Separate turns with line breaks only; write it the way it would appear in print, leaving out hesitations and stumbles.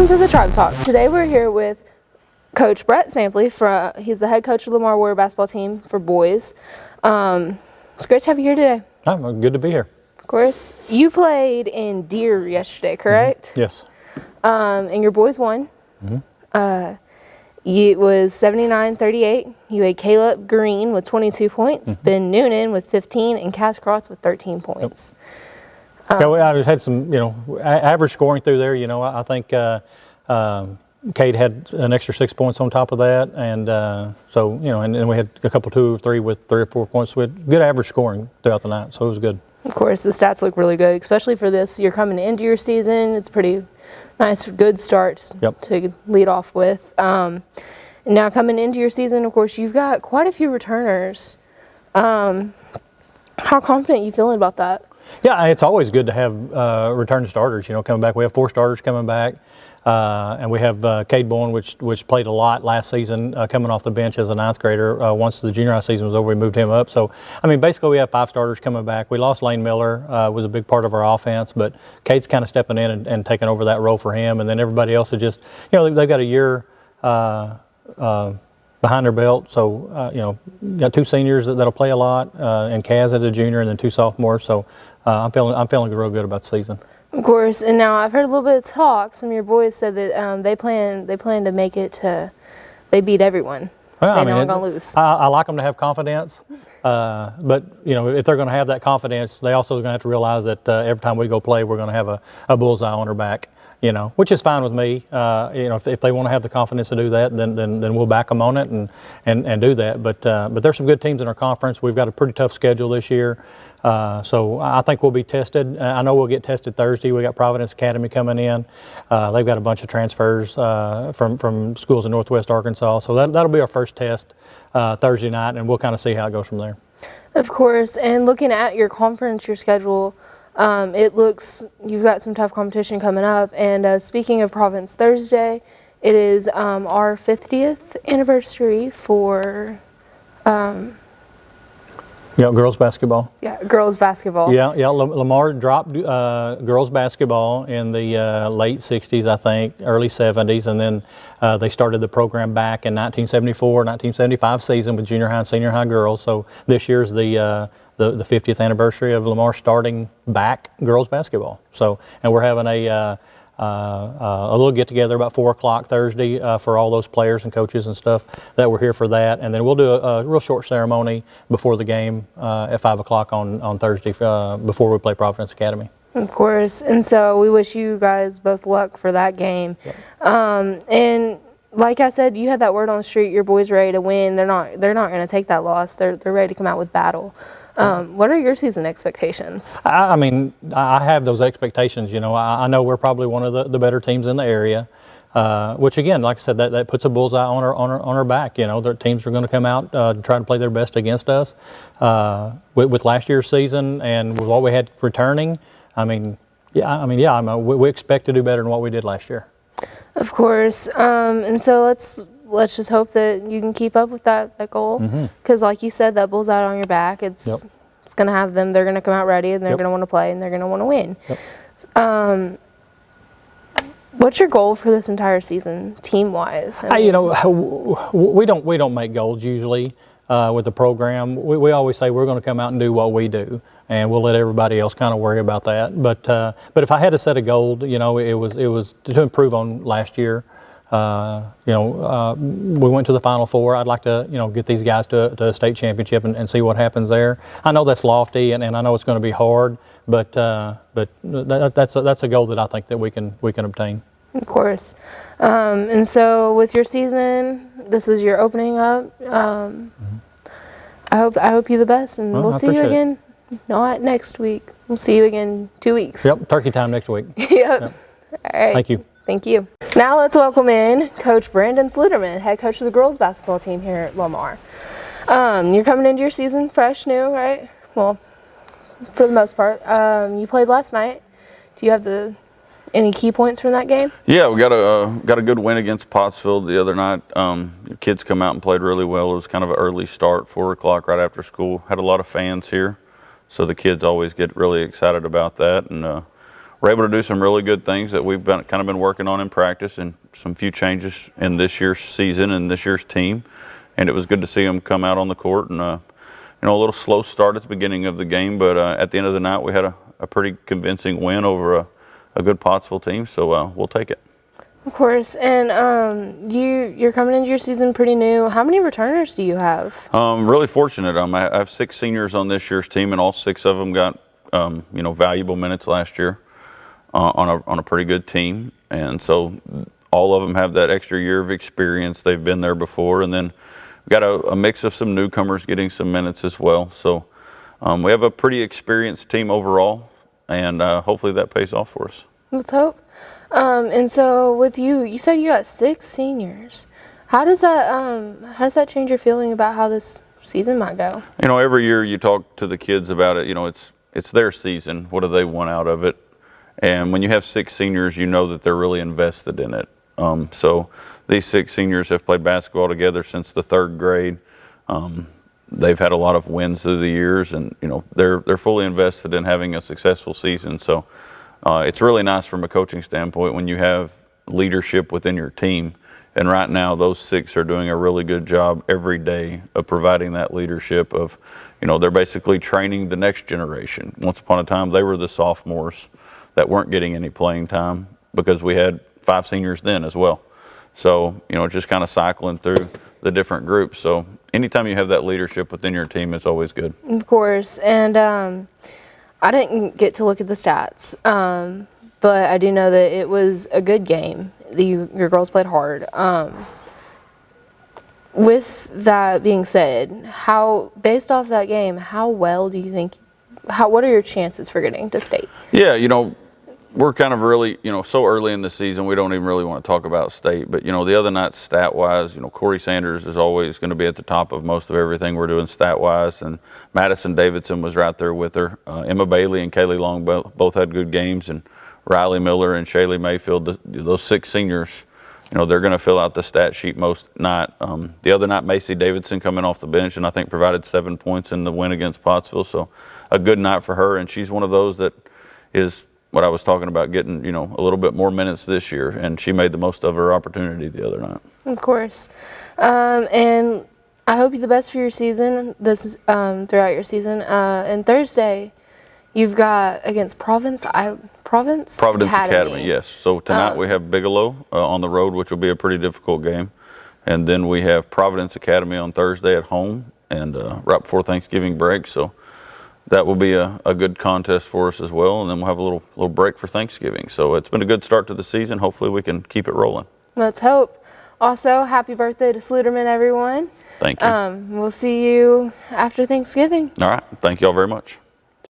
Welcome to the Tribe Talk. Today we're here with Coach Brett Sampley. He's the head coach of the Lamar Warrior basketball team for boys. It's great to have you here today.
Oh, good to be here.
Of course. You played in Deer yesterday, correct?
Mm-hmm. Yes.
And your boys won.
Mm-hmm.
It was 79-38. You had Caleb Green with 22 points,
Mm-hmm.
Ben Noonan with 15, and Cass Crotts with 13 points.
Yep. Yeah, I had some, average scoring through there. I think Cade had an extra 6 points on top of that, and and we had a couple 2 or 3 with 3 or 4 points. We had good average scoring throughout the night, so it was good.
Of course, the stats look really good, especially for this. You're coming into your season. It's pretty nice, good start to lead off with. Now coming into your season, of course, you've got quite a few returners. How confident are you feeling about that?
Yeah, it's always good to have returning starters, coming back. We have 4 starters coming back, and we have Cade Bowen, which played a lot last season, coming off the bench as a 9th grader. Once the junior high season was over, we moved him up. So, basically we have 5 starters coming back. We lost Lane Miller, was a big part of our offense, but Cade's kind of stepping in and taking over that role for him. And then everybody else is just, they've got a year behind their belt. So, got 2 seniors that'll play a lot, and Kaz as a junior, and then 2 sophomores. So, I'm feeling real good about the season.
Of course, and now I've heard a little bit of talk. Some of your boys said that they plan to make it to, they beat everyone.
Well,
they know they're going to lose.
I like them to have confidence, but if they're going to have that confidence, they also are going to have to realize that every time we go play, we're going to have a bullseye on our back. Which is fine with me. If they want to have the confidence to do that, then we'll back them on it and do that. But there's some good teams in our conference. We've got a pretty tough schedule this year, so I think we'll be tested. I know we'll get tested Thursday. We got Providence Academy coming in. They've got a bunch of transfers from schools in Northwest Arkansas, so that'll be our first test Thursday night, and we'll kind of see how it goes from there.
Of course, and looking at your conference, your schedule. It looks you've got some tough competition coming up. And speaking of Providence Thursday, it is our 50th anniversary for
girls basketball.
Yeah, girls basketball.
Yeah. Lamar dropped girls basketball in the late 60s, I think, early 70s, and then they started the program back in 1974-1975 season with junior high and senior high girls. So this year's the 50th anniversary of Lamar starting back girls basketball. So, and we're having a little get together about 4 o'clock Thursday for all those players and coaches and stuff that were here for that. And then we'll do a real short ceremony before the game at 5 o'clock on Thursday before we play Providence Academy.
Of course. And so we wish you guys both luck for that game. Yep. And like I said, you had that word on the street. Your boys ready to win. They're not going to take that loss. They're ready to come out with battle. What are your season expectations?
I have those expectations. I know we're probably one of the better teams in the area, which again, like I said, that puts a bullseye on our back. Their teams are going to come out try to play their best against us. With last year's season and with what we had returning, we expect to do better than what we did last year.
Of course, and so let's just hope that you can keep up with that goal. Because like you said, that bull's out on your back. It's going to have them. They're going to come out ready, and they're going to want to play, and they're going to want to win.
Yep.
What's your goal for this entire season, team-wise?
We don't make goals usually with the program. We always say we're going to come out and do what we do, and we'll let everybody else kind of worry about that. But if I had to set a goal, it was to improve on last year. We went to the Final Four. I'd like to, get these guys to a state championship and see what happens there. I know that's lofty, and I know it's going to be hard, but that's a goal that I think that we can obtain.
Of course. And so with your season, this is your opening up. I hope you the best, and we'll see you again. Not next week. We'll see you again 2 weeks.
Yep, turkey time next week.
Yep. All right.
Thank you.
Thank you. Now let's welcome in Coach Brandon Sluderman, head coach of the girls basketball team here at Lamar. You're coming into your season fresh, new, right? Well, for the most part. You played last night. Do you have any key points from that game?
Yeah, we got a good win against Pottsville the other night. The kids come out and played really well. It was kind of an early start, 4 o'clock right after school. Had a lot of fans here, so the kids always get really excited about that. And we're able to do some really good things that we've kind of been working on in practice, and some few changes in this year's season and this year's team. And it was good to see them come out on the court. And a little slow start at the beginning of the game, but at the end of the night we had a pretty convincing win over a good Pottsville team. So we'll take it.
Of course. And you're coming into your season pretty new. How many returners do you have?
Really fortunate. I have 6 seniors on this year's team, and all 6 of them got valuable minutes last year on a pretty good team. And so all of them have that extra year of experience. They've been there before, and then we've got a mix of some newcomers getting some minutes as well. So we have a pretty experienced team overall, and hopefully that pays off for us.
Let's hope. And so with you said you got 6 seniors. How does that change your feeling about how this season might go?
Every year you talk to the kids about it. It's their season. What do they want out of it? And when you have 6 seniors, you know that they're really invested in it. So these 6 seniors have played basketball together since the 3rd grade. They've had a lot of wins through the years, and they're fully invested in having a successful season. So it's really nice from a coaching standpoint when you have leadership within your team. And right now, those 6 are doing a really good job every day of providing that leadership of, they're basically training the next generation. Once upon a time, they were the sophomores that weren't getting any playing time because we had 5 seniors then as well. So, just kind of cycling through the different groups. So anytime you have that leadership within your team, it's always good.
Of course. And I didn't get to look at the stats, but I do know that it was a good game. Your girls played hard. With that being said, based off that game, how well do you think, what are your chances for getting to state?
Yeah, we're kind of really, so early in the season, we don't even really want to talk about state. But, the other night, stat-wise, Corey Sanders is always going to be at the top of most of everything we're doing stat-wise. And Madison Davidson was right there with her. Emma Bailey and Kaylee Long both had good games. And Riley Miller and Shaylee Mayfield, those 6 seniors, they're going to fill out the stat sheet most night. The other night, Macy Davidson coming off the bench, and I think provided 7 points in the win against Pottsville. So a good night for her. And she's one of those that is what I was talking about, getting a little bit more minutes this year, and she made the most of her opportunity the other night.
Of course. And I hope you the best for your season, throughout your season. And Thursday, you've got against Providence Academy.
Yes. So tonight we have Bigelow on the road, which will be a pretty difficult game. And then we have Providence Academy on Thursday at home, and right before Thanksgiving break. So that will be a good contest for us as well. And then we'll have a little break for Thanksgiving. So it's been a good start to the season. Hopefully we can keep it rolling.
Let's hope. Also, happy birthday to Sluderman, everyone.
Thank you.
We'll see you after Thanksgiving.
All right. Thank you all very much.